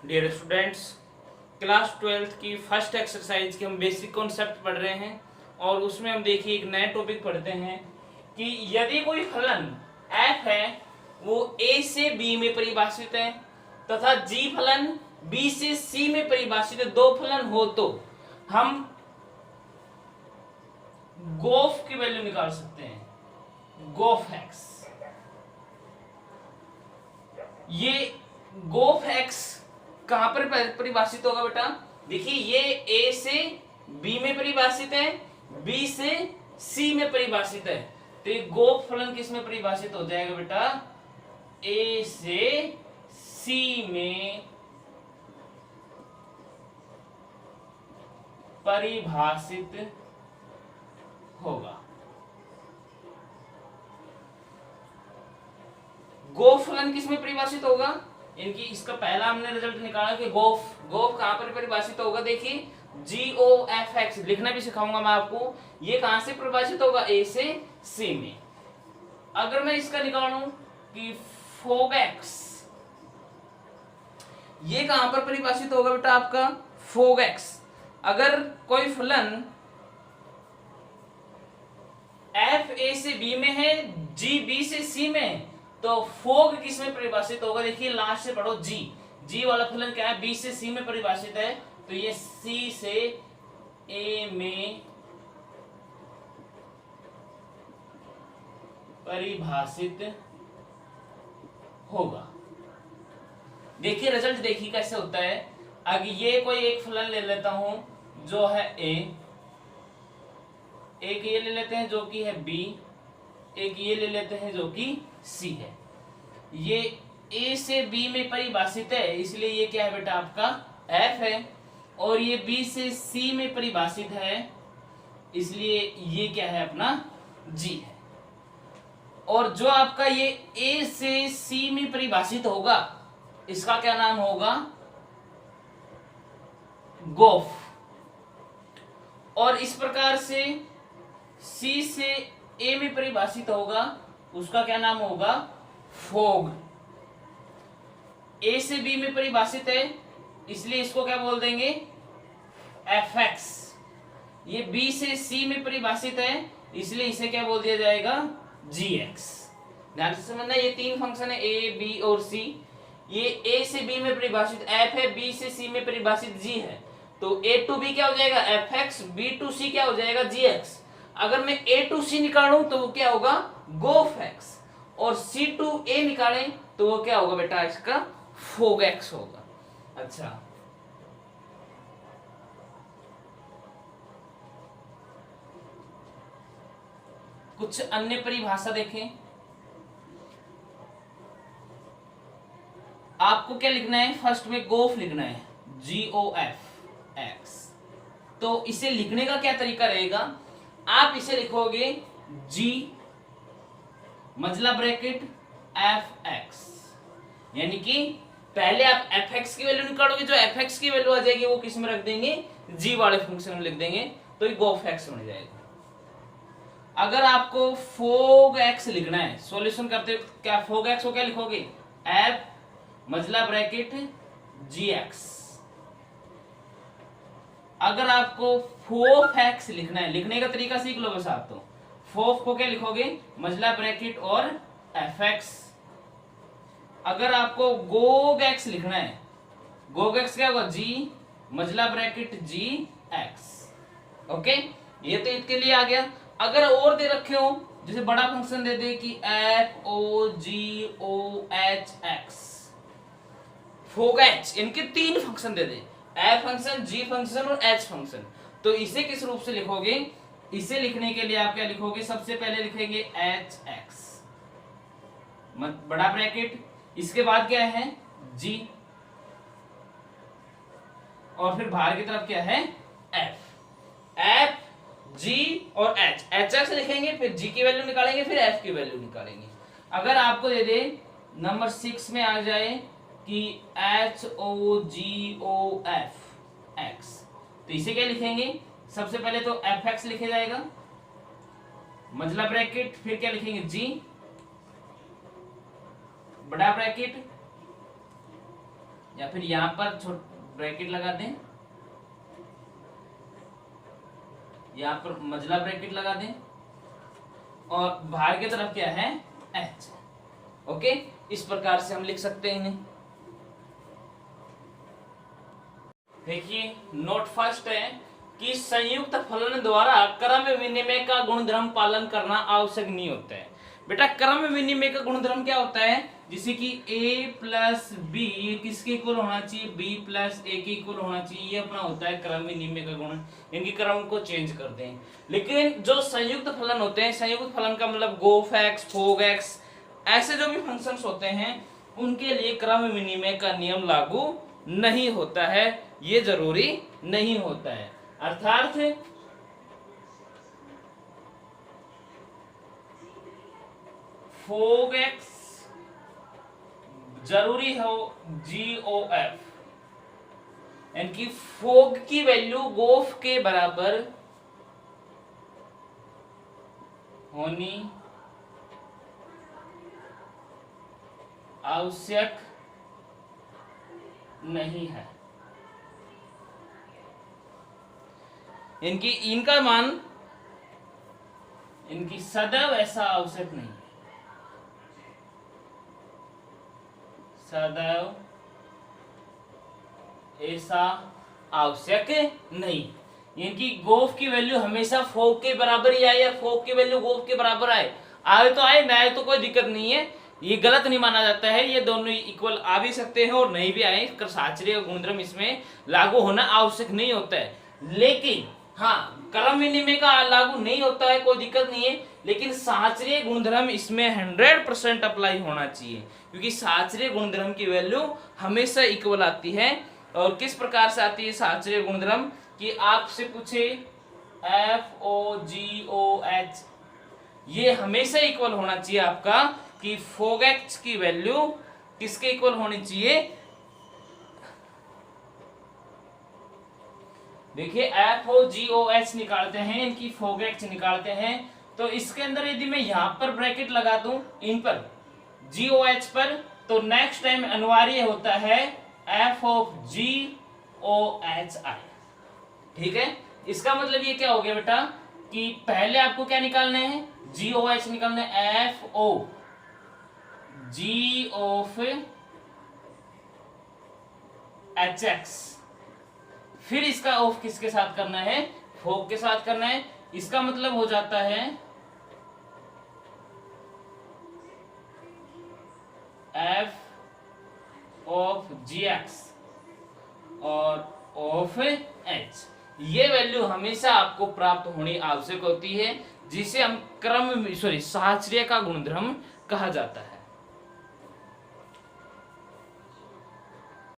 Dear students, class 12th की first exercise के हम बेसिक कॉन्सेप्ट पढ़ रहे हैं और उसमें हम देखिए एक नया टॉपिक पढ़ते हैं कि यदि कोई फलन f है वो a से b में परिभाषित है तथा g फलन b से c में परिभाषित है, दो फलन हो तो हम गोफ की वैल्यू निकाल सकते हैं। गोफ x, ये गोफ x कहां पर परिभाषित होगा बेटा? देखिए ये a से b में परिभाषित है, b से c में परिभाषित है, तो ये गोफ फलन किस में परिभाषित हो जाएगा बेटा? a से c में परिभाषित होगा। गोफ फलन किस में परिभाषित होगा? इनकी इसका पहला हमने रिजल्ट निकाला कि गोफ कहां पर परिभाषित होगा। देखिए GOFX लिखना भी सिखाऊंगा मैं आपको। ये कहां से परिभाषित होगा? A से C में। अगर मैं इसका निकालूं कि FOGX, ये कहां पर परिभाषित होगा बेटा आपका? FOGX। अगर कोई फलन F A से B में है, G B से C में, तो फोग किस में परिभाषित होगा? देखिए लास्ट से पढ़ो। जी वाला फलन क्या है? B से C में परिभाषित है, तो ये C से A में परिभाषित होगा। देखिए रिजल्ट देखिए कैसे होता है। अगर ये कोई एक फलन ले लेता हूं जो है A, एक ये ले लेते हैं जो कि है B, एक ये ले लेते हैं जो कि C है। ये A से B में परिभाषित है, इसलिए ये क्या है बेटा आपका? F है। और ये B से C में परिभाषित है, इसलिए ये क्या है अपना? G है। और जो आपका ये A से C में परिभाषित होगा, इसका क्या नाम होगा? गोफ। और इस प्रकार से C से A में परिभाषित होगा, उसका क्या नाम होगा? फोग। A से B में परिभाषित है, इसलिए इसको क्या बोल देंगे? FX। ये B से C में परिभाषित है, इसलिए इसे क्या बोल दिया जाएगा? GX। ध्यान से समझना, ये तीन फंक्शन है A, B और C। ये A से B में परिभाषित F है, B से C में परिभाषित G है, तो A to B क्या हो जाएगा? FX। B to C क्या हो जाएगा? GX। अगर मैं A to C निकालूं तो वो क्या होगा? GOFX। और C to A निकालें तो वो क्या होगा बेटा? इसका FOGX होगा। अच्छा, कुछ अन्य परिभाषा देखें। आपको क्या लिखना है? फर्स्ट में गोफ लिखना है, GOFX। तो इसे लिखने का क्या तरीका रहेगा? आप इसे लिखोगे G मजला ब्रैकेट FX, यानी कि पहले आप FX की वैल्यू निकालोगे, जो FX की वैल्यू आ जाएगी वो किस में रख देंगे? G वाले फंक्शन में लिख देंगे, तो ये GOFX बन जाएगा। अगर आपको FOGX लिखना है, सॉल्यूशन करते क्या FOGX को क्या लिखोगे? F मजला ब्रैकेट GX। अगर आपको FOFX लिखना है, लिखने का तरीका सीख लो बस आप। तो FOF को क्या लिखोगे? मजला ब्रैकेट और FX। अगर आपको GOGX लिखना है, GOGX क्या होगा? G मजला ब्रैकेट GX। ओके, ये तो इसके लिए आ गया। अगर और दे रखे हो, जैसे बड़ा फंक्शन दे दे कि FOGOHX, FOGH, इनके तीन फंक्शन दे दे, F फंक्शन, G फंक्शन और H फंक्शन, तो इसे किस रूप से लिखोगे? इसे लिखने के लिए आप क्या लिखोगे? सबसे पहले लिखेंगे HX बड़ा ब्रैकेट, इसके बाद क्या है? G, और फिर बाहर की तरफ क्या है? F, G और H। HX लिखेंगे, फिर G की वैल्यू निकालेंगे, फिर F की वैल्यू निकालेंगे। अगर आपको दे दे नंबर 6 में आ जाए कि HOGOFX, तो इसे क्या लिखेंगे? सबसे पहले तो FX लिखे जाएगा मजला ब्रैकेट, फिर क्या लिखेंगे? G बड़ा ब्रैकेट या फिर यहां पर ब्रैकेट लगा दें, यहां पर मझला ब्रैकेट लगा दें और बाहर की तरफ क्या है h। ओके, इस प्रकार से हम लिख सकते हैं इन्हें। देखिए नोट फर्स्ट है कि संयुक्त फलन द्वारा क्रम विनिमय का गुणधर्म पालन करना आवश्यक नहीं होता है। बेटा क्रम विनिमय का गुणधर्म क्या होता है, जैसे कि a प्लस बी किसके इक्वल होना चाहिए, b प्लस a के इक्वल होना चाहिए, ये अपना होता है क्रम विनिमय का गुण। इनके क्रम को चेंज कर दें। लेकिन जो संयुक्त फलन होते हैं, संयुक्त फलन का मतलब गोफ एक्स, फोग एक्स, ऐसे जो भी फंक्शंस होते हैं उनके लिए क्रम विनिमय का नियम लागू नहीं होता है, ये जरूरी नहीं होता है। अर्थात फोग एक्स जरूरी हो GOF, यानी कि फोग की वैल्यू गोफ के बराबर होनी आवश्यक नहीं है। इनकी इनका मान इनकी सदैव ऐसा आवश्यक नहीं है, सदैव ऐसा आवश्यक नहीं। इनकी गोफ की वैल्यू हमेशा फोक के बराबर ही आए या फोक की वैल्यू गोफ के बराबर आए तो आए, ना आए तो कोई दिक्कत नहीं है, ये गलत नहीं माना जाता है। ये दोनों इक्वल आ भी सकते हैं और नहीं भी आए, साहचर्य गुणधर्म इसमें लागू होना आवश्यक नहीं होता है। लेकिन हाँ, क्रम विनिमय का लागू नहीं होता है, कोई दिक्कत नहीं है, लेकिन साहचर्य गुणधर्म इसमें 100% अप्लाई होना चाहिए, क्योंकि साहचर्य गुणधर्म की वैल्यू हमेशा इक्वल आती है। और किस प्रकार से आती है साहचर्य गुणधर्म, कि आपसे पूछे FOGOH, ये हमेशा इक्वल होना चाहिए आपका, कि फोग एक्स की वैल्यू किसके इक्वल होनी चाहिए। देखिए FOGOH निकालते हैं, इनकी फोग एक्स निकालते हैं, तो इसके अंदर यदि मैं यहां पर ब्रैकेट लगा दूं इन पर GOH पर, तो नेक्स्ट टाइम अनिवार्य होता है FOGOHI। ठीक है, इसका मतलब ये क्या हो गया बेटा, कि पहले आपको क्या निकालने हैं, GOH निकालने, FOG ऑफ HX, फिर इसका ऑफ किसके साथ करना है, फोग के साथ करना है। इसका मतलब हो जाता है F ऑफ GX और ऑफ H। ये वैल्यू हमेशा आपको प्राप्त होनी आवश्यक होती है, जिसे हम साहचर्य का गुणधर्म कहा जाता है।